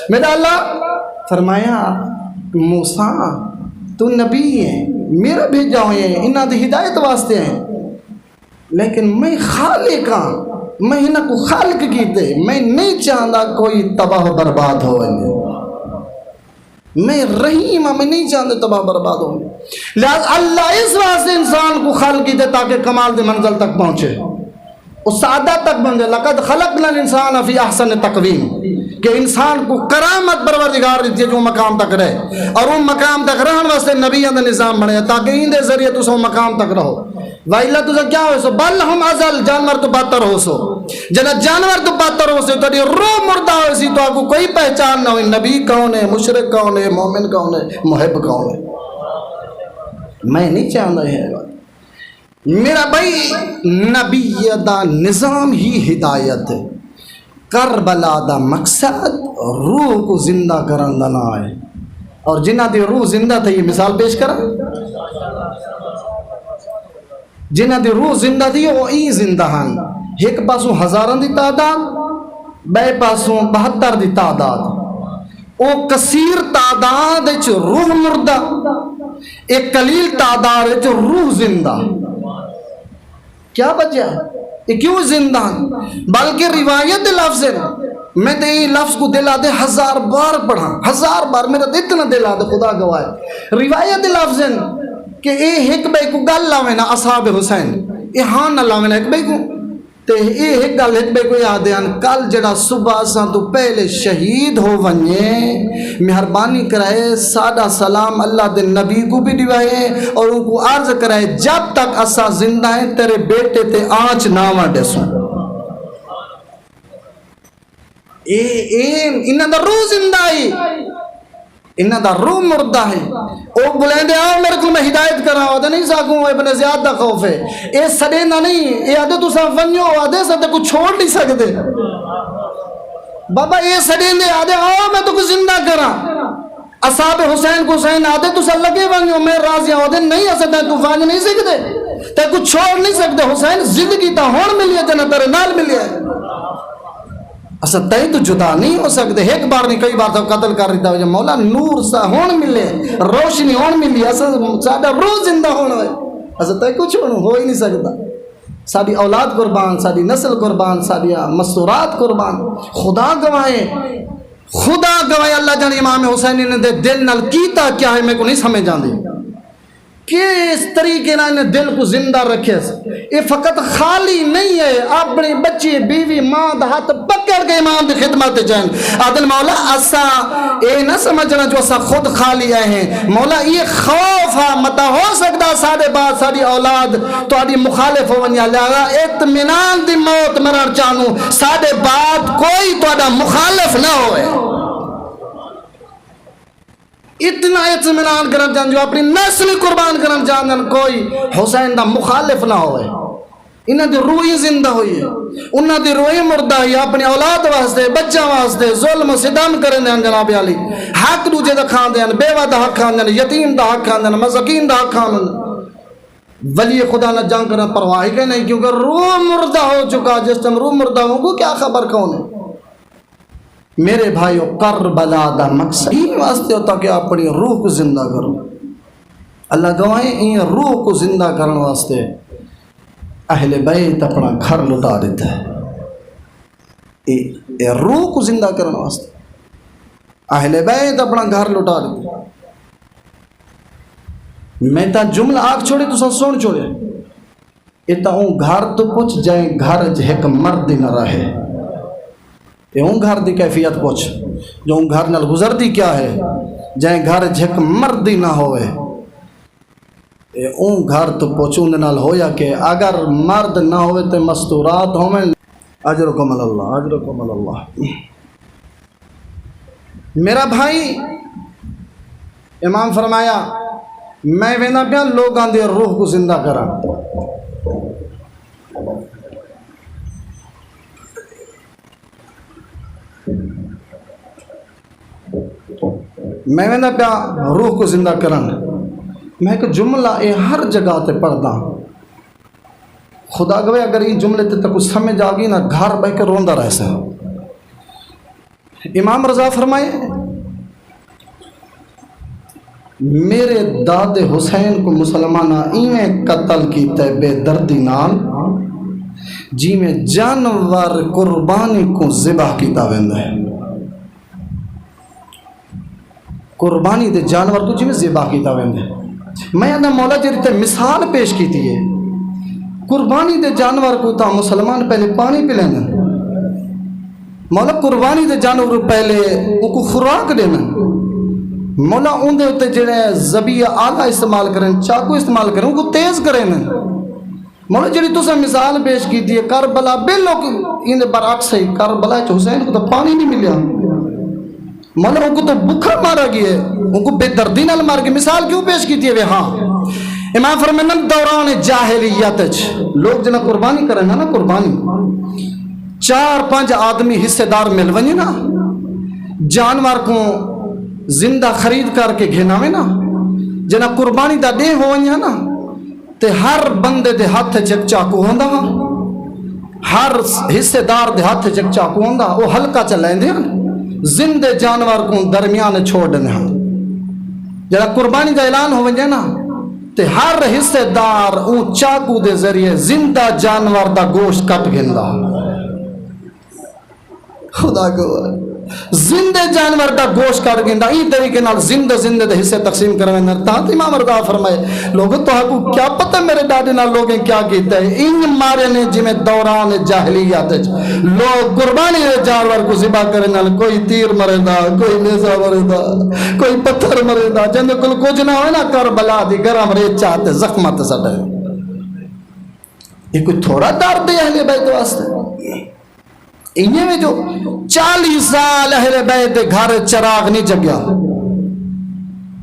میرا اللہ فرمایا موسیٰ تو نبی ہے، میرا بھیجا ہوئے ہیں، انہاں دی ہدایت واسطے ہیں، لیکن میں خالق ہاں، میں انہاں کو خالق کیتے، میں نہیں چاہتا کوئی تباہ و برباد ہو بنے. میں رحیم ہوں، میں نہیں چاہتے تباہ برباد ہو. لہذا اللہ اس واسطے انسان کو خلق کیتے تاکہ کمال دی منزل تک پہنچے، اس سعادت تک بن جائے. لقد خلقنا الانسان فی احسن تقویم، کہ انسان کو کرامت پروردگار دیتی ہے جو مقام تک رہے، اور وہ مقام تک رہن واسطے نبی اندر نظام بنے تاکہ ان دے ذریعے تو سو مقام تک رہو. وَإِلَّا تُسا کیا ہو سو بل ہم ازل جانور تو بہتر ہو سو، جنا جانور تو بہتر ہو سو تو روح مردہ ہو سی تو آپ کو کوئی پہچان نہ ہوئی نبی کون ہے، مشرک کون ہے، مومن کون ہے، محب کون ہے. میں نہیں چاہتا ہے میرا بھائی نبی دا نظام ہی ہدایت ہے. کربلا دا مقصد روح کو زندہ کرن دا نہ ہے، اور جنہ دی روح زندہ تھی یہ مثال پیش کرا، جنہ دی روح زندہ تھی وہ ای زندہ ہن. ایک پاسوں ہزاران دی تعداد، بے پاسوں 72 دی تعداد، او کثیر تعداد اچ روح مردہ، ایک قلیل تعداد اچ روح زندہ. کیا وجہ ہے یہ کیوں زندہ ہیں؟ بلکہ روایت لفظ ہے، میں تو یہ لفظ کو دل آدھے 1000 بار پڑھا، 1000 بار میرا تو اتنا دل آدھے خدا گواہ ہے. روایت لفظ ہے کہ اے ایک بے کو گل لاوے نا اصحاب حسین، اے ہاں نہ لاوے نا ایک بے کو، تے اے ایک گل ایک بے کو یاد ہے کل جڑا صبح سان تو پہلے شہید ہو ونجے مہربانی کرائے سادہ سلام اللہ دے نبی کو بھی دیوائے اور ان کو عرض کرائے جب تک اسا زندہ ہیں تیرے بیٹے تے آنچ ناما ڈیسوں. انہاں دا روح زندہ ہے، انہاں دا روح مردہ ہے. او بلیں دے آؤ میرے کو میں ہدایت کرا ہوا دے نہیں ساکوں ابن زیاد دا خوف ہے. اے سڑے نہ نہیں، اے آدھے تو سا ونیو آدھے سا تے کو چھوڑ نہیں سکتے. بابا اے سڑے دے آدھے آؤ میں تو کو زندہ کرا. اصحاب حسین کو حسین آدھے تو سا لگے ونیو میں راضی آدھے نہیں آسکتے تو وانی نہیں سکتے تے کو چھوڑ نہیں سکتے. حسین زندگی تا ہون ملی ہے جنہ تیرے نال ملی ہے. اصلا تئی تو جدا نہیں ہو سکتے. ایک بار نہیں کئی بار تو قتل کر رہی تھا مولا نور سا ہون ملے، روشنی ہون ملی، اصلا ساڑھا روز زندہ ہونا ہے. اصلا تئی کچھ ہو ہی نہیں سکتا. ساری اولاد قربان، ساری نسل قربان، ساری مستورات قربان. خدا گواہے، خدا گواہے اللہ جان امام حسینی نے دے دل نال کیتا کیا ہے میں کو نہیں سمجھ جان دی کہ اس طریقے نہ انہیں دل کو زندہ رکھے. یہ فقط خالی نہیں ہے، اپنے بچے بیوی ماں دا ہاتھ پکڑ کے امام دی خدمت جائیں. عادل مولا اسا اے نہ سمجھنا جو اسا خود خالی آئے ہیں. مولا یہ خوف متا ہو سکتا ساڑھے بعد ساڑھی اولاد تو آدھی مخالف ہو ونیا لیا اطمینان دی موت مرار چانو ساڑھے بعد کوئی تو آدھا مخالف نہ ہوئے. اتنا اطمینان کرن جان جو اپنی نسل قربان کرن جان کوئی حسین دا مخالف نہ ہوئے. انہاں دی روحی زندہ ہوئی ہے، انہاں دی روحی مردہ ہوئی ہے. اپنی اولاد واسطے بچہ واسطے ظلم و ستم کرن دیں جناب علی، حق دوجے دا کھان دیں، بیوہ دا حق کھان دیں، یتیم دا حق کھان دیں، مسکین دا حق کھان دیں. ولی خدا نہ جان کرنا پرواہی کے نہیں کیونکہ روح مردہ ہو چکا. جس ٹائم روح مردہ ہوں کو کیا خبر کون ہے. میرے بھائیو کربلا دا مقصد ہی واسطے ہوتا کہ اپنی روح کو زندہ کرو. اللہ گواہیں ان روح کو زندہ کرنے واسطے اہل بیت اپنا گھر لٹا دیتا ہے. اے روح کو زندہ کرنے واسطے اہل بیت اپنا گھر لٹا دیتا ہے. میں تا جملہ آگ چھوڑے تو سا سن چھوڑے اتا ہوں گھر تو پوچھ جائیں گھر ایک مرد نہ رہے. یہ اون گھر دی کیفیت پوچھ جو اون گھر نال گزر دی کیا ہے جائیں گھر جھک مردی نہ ہوئے. اون گھر تو پوچھوں نال ہویا کہ اگر مرد نہ ہوئے تو مستورات ہوئے. اجرکم اللہ، اجرکم اللہ. میرا بھائی امام فرمایا میں وینا پیا لوگاں دے روح کو زندہ کرا. میں وینا پیا روح کو زندہ کرن میں ایک جملہ یہ ہر جگہ تے پڑھدا خدا گوے اگر یہ جملے تے کچھ سمجھ آ گئی نا گھر بہ کے روندا رہ سا. امام رضا فرمائے میرے داد حسین کو مسلمانہ ایویں قتل کیتا ہے بے دردی نال جی میں جانور قربانی کو ذبح کیتا ویندا ہے. قربانی دے جانور کو جی میں ذبح کیتا ویندا ہے. میں ادا مولا جی تے مثال پیش کیتی ہے قربانی دے جانور کو تا مسلمان پہلے پانی پلین مولا قربانی دے جانور پہلے ان کو خوراک دینا مولا ان دے تے جڑے ذبیح آلہ استعمال کریں چاقو استعمال کریں ان کو تیز کریں مولا جڑی تسا مثال پیش کیتی ہے کربلا بالکل ان دے برعکس ہے. کربلا حسین کو تو پانی نہیں ملیا مولا ان کو تو بھوکا مارا گیا ہے ان کو بے دردی نال مار کے مثال کیوں پیش کیتی ہے. ہاں امام فرماتے ہیں دوران جاہلیت لوگ جنا قربانی کریں نا قربانی 4-5 آدمی حصے دار مل ونجے نا جانور کو زندہ خرید کر کے گھنا میں نا جنا قربانی دا دے ہو ونجا نا تے ہر بندے دے ہاتھ چک چاقو ہوندا ہر حصے دار دے ہاتھ چک چاقو ہوندا وہ ہلکا چلائیں دے زندے جانور کو درمیان چھوڑ دینا جنا قربانی دا اعلان ہو ونجے نا تے ہر حصے دار اون چاقو دے ذریعے زندہ جانور دا گوشت کٹ گھندا خدا کو زندے جانور دا گوشت کٹ گندا ای طریقے نال زندہ دے حصے تقسیم کرویں تا امام رضا فرمائے لوگوں تو کو کیا پتہ میرے ڈاڈے نال لوگیں کیا کیتا ہے ان مارے نے جویں دوران جاہلیت لوگ قربانی دے جانور کو ذبح کرے نال کوئی تیر مرے دا کوئی نیزہ مرے دا کوئی پتھر مرے دا جن کول کچھ نہ ہوئے نا کربلا دی گرم ریت چاہتے زخمات سٹے یہ کوئی تھوڑا درد ہے اہل بیت واسطے انہیں میں جو 40 سال اہل بیت گھر چراغ نہیں جگیا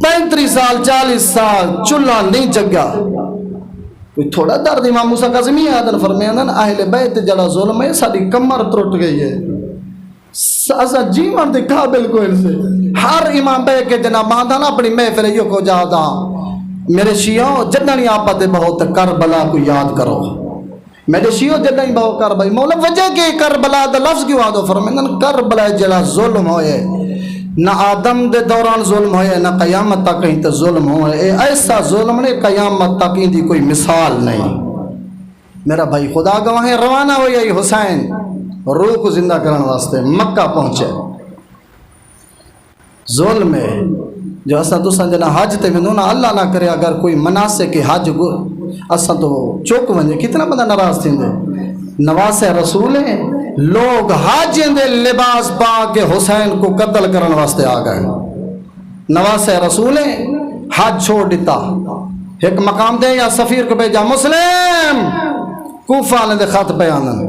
35 سال 40 سال چولہا نہیں جگیا کوئی تھوڑا درد. امام موسیٰ کاظمی آدن فرمایا نا اہل بیت جڑا ظلم ہے ساری کمر ٹوٹ گئی ہے اسا جیون دے قابل کوئی سے ہر امام بیت کے جناب ماندہ نا اپنی محفل یہ کو جادا میرے شیعوں جننی آپا دے بہت کربلا کو یاد کرو میرے شیعوں جننی بہت کربلا مولا وجہ کہ کربلا دا لفظ کیوں آدھو فرمائیں کربلا جڑا ظلم ہوئے نہ آدم دے دوران ظلم ہوئے نہ قیامت تک کہیں تے ظلم ہوئے ایسا ظلم نے قیامت تک کہیں دی کوئی مثال نہیں. میرا بھائی خدا گواہ ہے روانہ ہوئی حسین روح کو زندہ کرنے واسطے مکہ پہنچے ظلم ہے جو اسا تو سنجنا حج تے میں نونا اللہ نہ کرے اگر کوئی مناسک حج اسا تو چوک ونجے کتنا بندہ ناراض تھیں دے نواز رسول ہیں لوگ حج دے لباس پا کے حسین کو قتل کرنے واسطے آ گئے نواز رسول ہیں حج چھوڑ دیتا ایک مقام دے یا سفیر کو بھیجا مسلم کوفہ نے دے خط بیانن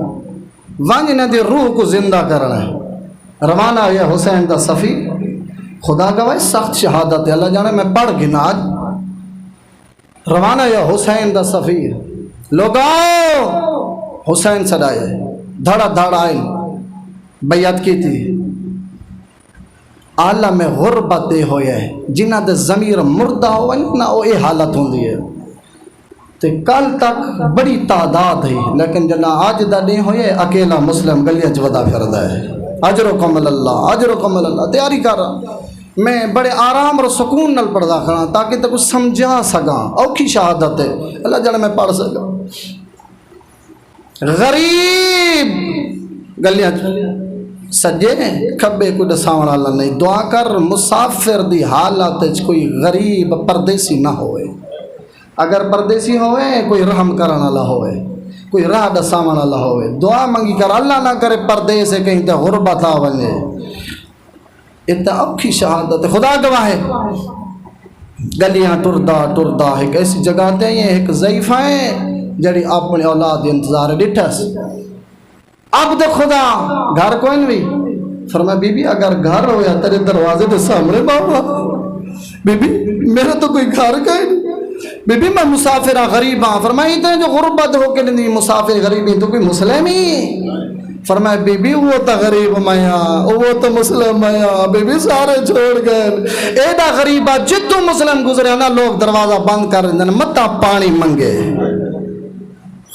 ونج نے دی روح کو زندہ کرنا ہے روانہ ہے حسین دا سفیر خدا گواہ سخت شہادت ہے اللہ جانے میں پڑھ گنا آج روانہ ہے حسین دا سفیر لوگ آؤ حسین صدائے دھڑا دھڑا آئے بیعت کی تھی عالم میں غربت دے ہوئے جنہ دے ضمیر مردہ ہوئے نہ وہ یہ حالت ہوں دی ہے تے کل تک بڑی تعداد ہے لیکن جنہ آج دا نہیں ہوئے اکیلا مسلم گلیہ جودہ پھردہ ہے اجرکم اللہ تیاری کر رہا میں بڑے آرام اور سکون نل پڑھ دا کھڑا تاکہ تک سمجھا سکا اوکھی شہادت ہے اللہ جانے میں پڑھ سکا غریب گلیاں سجے کھبے کوئی دساوڑا اللہ نہیں دعا کر مسافر دی حالت کوئی غریب پردیسی نہ ہوئے اگر پردیسی ہوئے کوئی رحم کرنا اللہ ہوئے کوئی راہ دساوڑا اللہ ہوئے دعا منگی کر اللہ نہ کرے پردیس ہے کہیں تے غربت آ بنے اتنا اوکھی شہادت خدا گواہ ہے گلیاں ٹردہ ایک ایسی جگہ دیں یہ ایک ضعیفہ ہے جڑی اپنے اولاد انتظار ڈٹھس اب دے خدا گھر کوئی نہیں فرمایا بی بی اگر گھر ہو یا تیرے دروازے دے سامنے بابا بی بی میرا تو کوئی گھر کا نہیں بی بی میں مسافر غریب ہاں فرمایا اتنے جو غربت ہو کے نہیں مسافر غریب ہی تو کوئی مسلم ہی فرمایا بی بی وہ تو غریب میاں وہ تو مسلم میاں بی بی سارے چھوڑ گئے ایڈا غریبہ جتو مسلم گزرے نا لوگ دروازہ بند کر دیں متا پانی منگے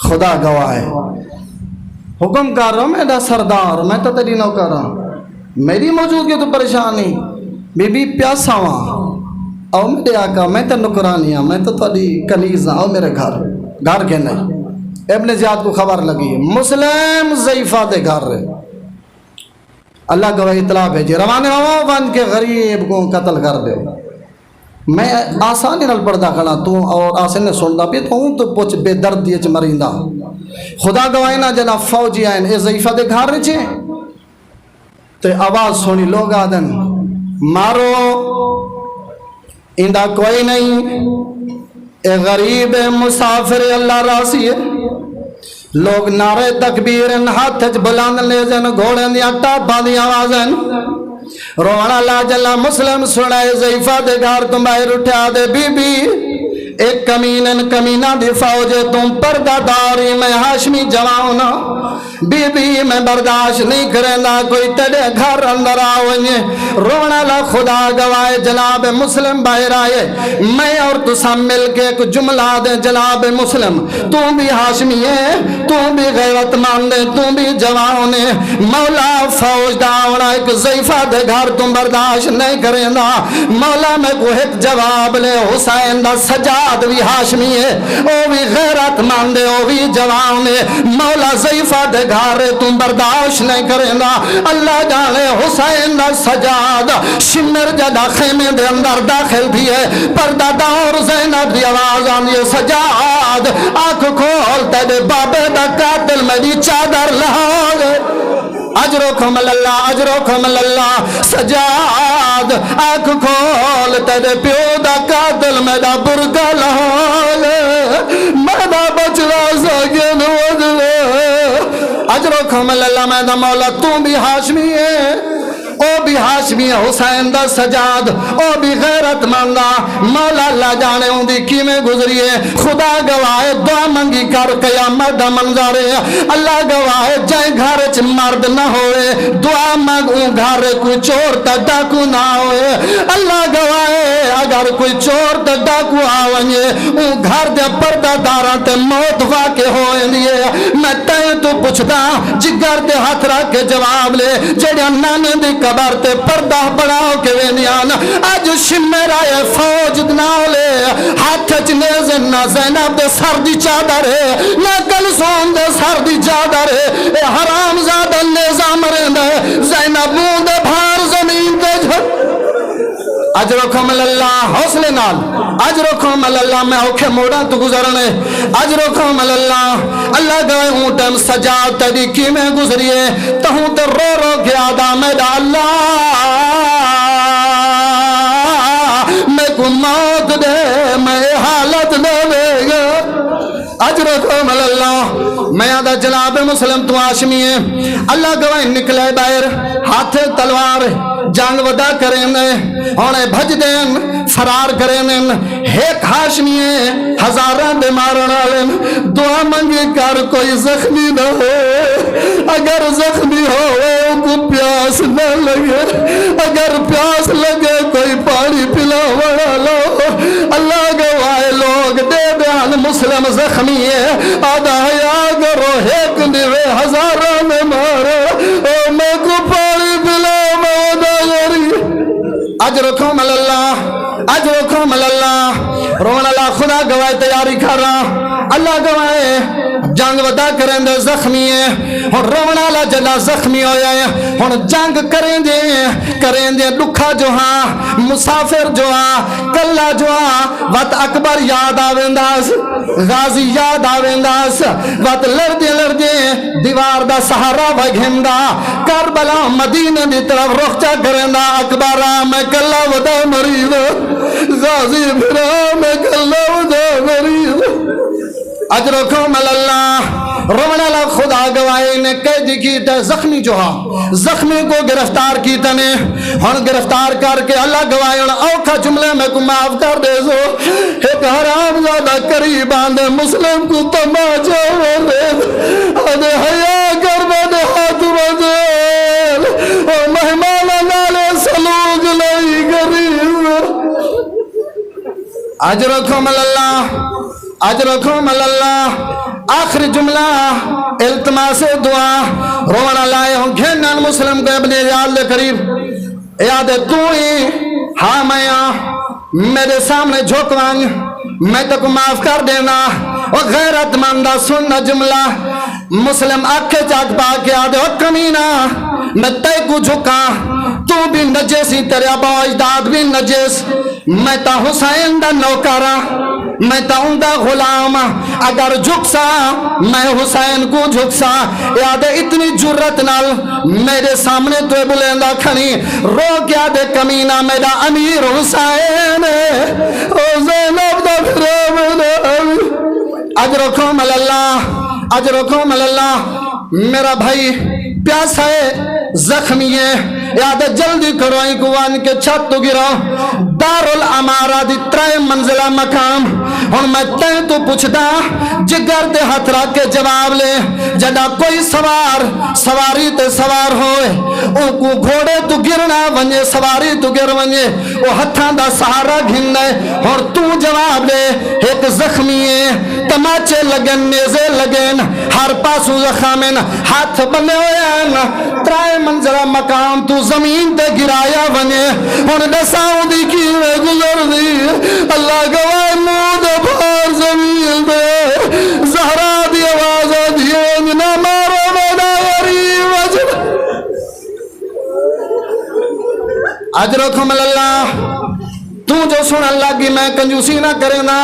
خدا گواہ ہے حکم کر رہا ہوں میرا سردار میں تو تیری نوکر ہوں میری موجودگی تو پریشانی بی بی پیاسا ہاں آؤ میرے آقا میں تو نکرانی ہوں میں تو تھوڑی کنیز ہوں آؤ میرے گھر کے نہیں ابن زیاد کو خبر لگی مسلم ضعیفہ دے گھر رہے اللہ گواہ اطلاع بھیجے روانے ہوا بن کے غریب کو قتل کر دے میں آسانی نال پڑھدا کھڑا تو اور آسانی سندا پی تو پوچھ بے درد یہ مریندا خدا گواہ نہ جنا فوجی آئین اے ضعیفہ دے گھر رچے تے آواز سنی لوگ آدن مارو اندہ کوئی نہیں اے غریب مسافر اللہ راسی ہے لوگ نعرے تکبیر ہاتھ بلند لے جن گھوڑے دیا ٹاپا دی آوازن رونا لا جلا مسلم سنائے ضعیفہ دے گھر تم باہر اٹھا دے بی بی ایک کمینہ دی فوجے تم پردہ داری میں ہاشمی جواؤنا بی بی میں برداشت نہیں کرنا کوئی تڑے گھر اندر آوئے رونا لا خدا گوائے جناب مسلم باہر آئے میں اور تسا مل کے ایک جملہ دے جناب مسلم تو بھی ہاشمی ہے تو بھی غیرت ماندے تو بھی جواؤنے مولا فوج داونا ایک ضعیفہ دے گھر تم برداشت نہیں کرنا مولا میں کو ایک جواب لے حسین دا سجاد بھی ہاشمی ہے او بھی غیرت ماندے او بھی جواؤنے مولا ضعیفہ دے گھر تم برداشت نہیں کرنا اللہ جانے حسین دا سجاد شمر جدا خیمے دے اندر داخل بھی ہے پردہ دور زینب دی آواز آنی سجاد آنکھ کھول تیرے بابے دا قاتل میری چادر لہاؤ اجرکم اللہ اجرکم اللہ سجاد آنکھ کھول تیرے پیو دا قاتل میرا برگا لہاؤ میرا بچڑا ساگن وجلے اجرکم اللہ میرا مولا تو بھی ہاشمی ہے او بھی ہاشمی حسین دا سجاد او بھی غیرت ماندا مولا اللہ جانے ہوں دی کی میں گزریے خدا گواہ دعا منگی کر قیامت دا منظر اللہ گواہ جائے گھر چ مرد نہ ہوئے دعا منگوں گھر کوئی چور تا ڈاکو نہ ہوئے اللہ گواہ اگر کوئی چور تا ڈاکو آوئے اون گھر دے پردہ داراں تے موت واقع ہوئے دیئے میں تائیں تو پوچھدا جگر دے ہاتھ رکھ کے جواب لے جڑیا نانے دی قبر تے پردہ بڑھاؤ کے وینیان آج شمر آئے فوج دناؤ لے ہاتھ چنیز نہ زینب دے سر دی چادر ہے نہ کلسون دے سر دی چادر ہے اے حرام زادہ نظام رہنے زینب مون دے بھار زمین دے جھڑ اجرکم اللہ حوصلے نال اجرکم اللہ میں اوکھے موڑا تو گزرنے اجرکم اللہ اللہ گئے ہوں ٹیم سجاد تیری کی میں گزریے تہوں تے رو رو گیا دا میرا اللہ میں کو موت دے میں حالت دے گا اجرکم اللہ میں آدھا جناب مسلم تو آشمی ہے اللہ گوائیں نکلے باہر ہاتھ تلوار جنگ ودا کریں دے ہونے بھج دیں فرار کریں دیں ایک ہاشمی ہے ہزاران دے مارن آلیں دعا منگی کر کوئی زخمی نہ ہو اگر زخمی ہو کو پیاس نہ لگے اگر پیاس لگے کوئی پانی پلا وڑا لو اللہ گوائے لوگ دے بیان مسلم زخمی ہے آدھا یا کرو ایک نیوے ہزاران میں مارے او میں کو پانی پلا مودا غری اجرکم اللہ اجرکم اللہ رون اللہ خدا گواہ تیاری کر رہا اللہ گواہ جنگ ودا کریں دے زخمی ہے اور رون اللہ جلا زخمی ہو جائے اور جنگ کریں دے لکھا جو ہاں مسافر جو ہاں کلہ جو ہاں وقت اکبر یاد آوینداز غازی یاد آوینداز وقت لڑ دے دیوار دا سہارا وگھندا کربلا مدینہ دی طرف رخچا کریں دا اکبرہ میں کلہ ودا مریض غازی بھرا میں کلہ ودا مریض اجرکم اللہ رومن اللہ خدا گواہی نے قید کیتا زخمی جو ہاں زخمی کو گرفتار کیتا نے ہن گرفتار کر کے اللہ گواہی اوکھا جملے میں کو معاف کر دے سو ایک حرام زادہ قریب آندے مسلم کو تماچا ہو دے آدھے حیاء کر بے ہاتھ مہمان نالے سلوک نہیں غریب اجرکم اللہ اجرکم اللہ آخری جملہ التماس دعا رونا لائے ہوں گھنن مسلم کے ابن یاد قریب یاد تو ہی ہاں میں میرے سامنے جھوکوان میں تک معاف کر دینا اور غیرت مندہ سننا جملہ مسلم آکھے چاک پا کے آدھے اور کمینہ میں تے کو جھکا تو بھی نجیسی تیرے ابا اجداد بھی نجیس میں تا حسین دا نوکارا میں تا ان دا غلام اگر جھکسا میں حسین کو جھکسا یاد اتنی جرت نال میرے سامنے تو بلندہ کھنی رو کیا دے کمینہ میرا امیر حسین او زینب دا پھرام اجرکم اللہ اجرکم اللہ میرا بھائی پیاس ہے زخمی ہے یاد جلدی کرو ایکوان کے چھت تو گراؤ دار الامارہ دی 3 منزلہ مقام اور میں تین تو پوچھتا جگر دے ہاتھ رکھ کے جواب لے جڑا کوئی سواری تے سوار ہوئے او کو گھوڑے تو گرنا ونجے سواری تو گر ونجے او ہتھاں دا سہارا گھننے اور تو جواب لے ایک زخمی ہے تماچے لگن نیزے لگن ہر پاسو زخامن ہاتھ بنے ہوئے ہیں 3 منزلہ مقام تو زمین تے گرایا ونجے اور دساؤں دی کی میں گزر دی اللہ گواہ مود بھار زمین دے زہرا دی آوازہ دھیان نہ مارو مینا غریب اجرکم اللہ تو جو سن اللہ کی میں کنجوسی نہ کرے نا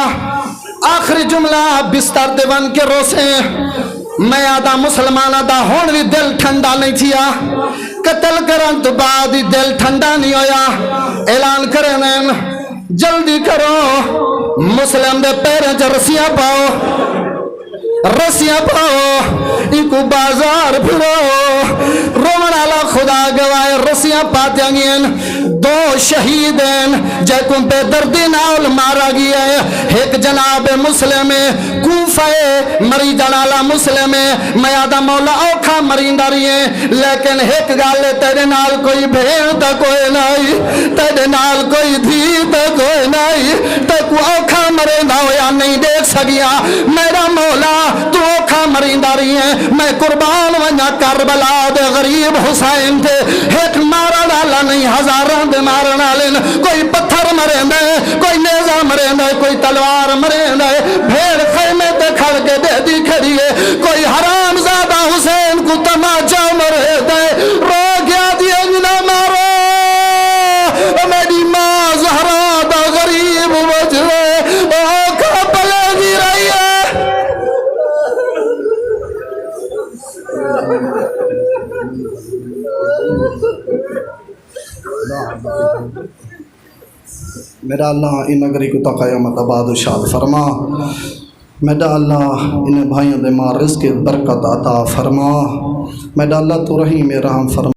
آخری جملہ بستر دے بن کے روسے میں آدھا مسلمانہ دا ہون بھی دل ٹھنڈا نہیں تھیا قتل کرن تو بعد ہی دل ٹھنڈا نہیں ہویا اعلان کریں جلدی کرو مسلم دے پیریں چا رسیاں پاؤ ان کو بازار پھرو رومن اللہ خدا گوائے رسیاں پاتے گئیں 2 شہیدین جے کن پہ دردی ناول مارا گیا ہے ایک جناب مسلم کوفہ مری جنالہ مسلم میں آدھا مولا اوکھا مرین داری ہے لیکن ایک گالے تیرے نال کوئی بھیڑ تا کوئی نہیں تیرے نال کوئی دھی تا کوئی نہیں تے کو اوکھا مرین ہویا نہیں دیکھ سکیا میرا مولا تو اوکھا مرین داری ہے میں قربان ونجا کربلا دے غریب حسین تھے ایک مارا ڈالا نہیں ہزاران دے مارا ڈالن کوئی پتھر مرے دے کوئی نیزہ مرے دے کوئی تلوار مرے دے بھیڑ خیمے تے کھڑ کے دے دی کھڑی ہے کوئی حرام زادہ حسین کو تماچا مرے دے رو گیا دی انجنا مارو میری ماں زہرا دا غریب وجہ اوکھا پلے دی رہی ہے میرا اللہ ان نگری کو تا قیامت آباد و شاد فرما میرا اللہ ان بھائیوں دے ماں رزق برکت عطا فرما میرا اللہ تو رحیم رحم فرما